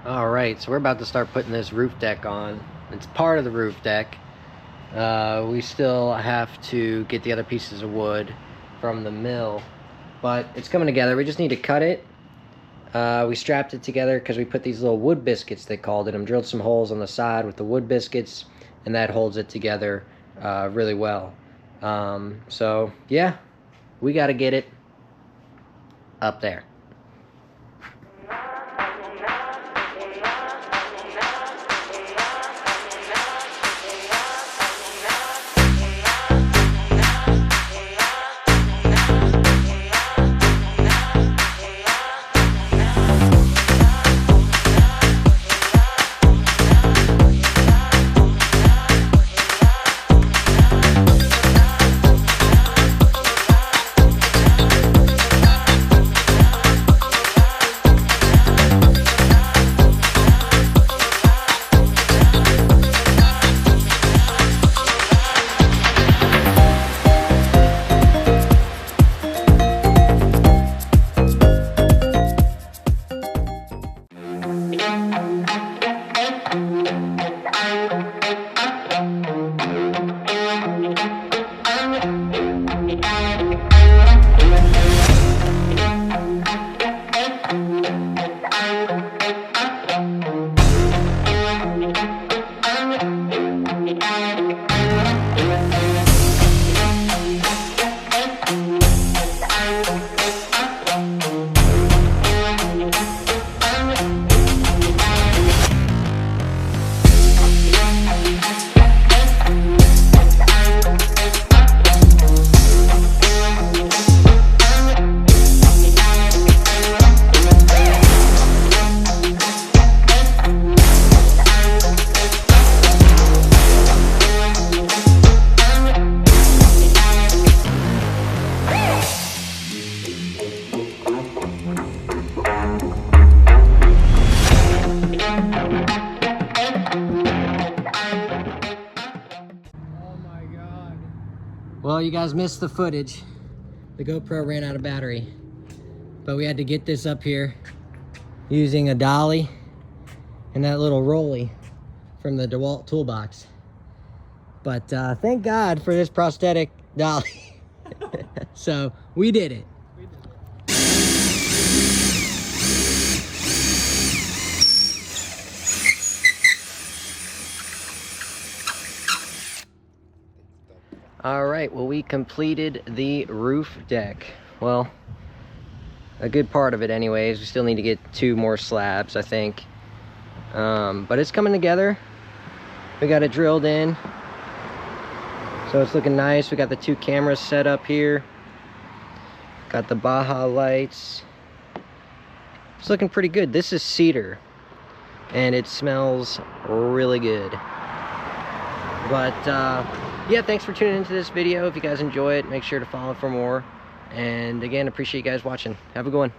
Alright, so we're about to start putting this roof deck on. It's part of the roof deck. We still have to get the other pieces of wood from the mill, but it's coming together. We just need to cut it. We strapped it together because we put these little wood biscuits, they called it. Drilled some holes on the side with the wood biscuits, and that holds it together really well. So yeah, we got to get it up there. Well, you guys missed the footage. The GoPro ran out of battery, but we had to get this up here using a dolly and that little rolly from the DeWalt toolbox. But thank God for this prosthetic dolly. So we did it. All right, well, we completed the roof deck. Well, a good part of it anyways. We still need to get 2 more slabs, I think. But it's coming together. We got it drilled in. So it's looking nice. We got the 2 cameras set up here. Got the Baja lights. It's looking pretty good. This is Cedar, and it smells really good. But yeah, thanks for tuning into this video. If you guys enjoy it, make sure to follow for more. And again, appreciate you guys watching. Have a good one.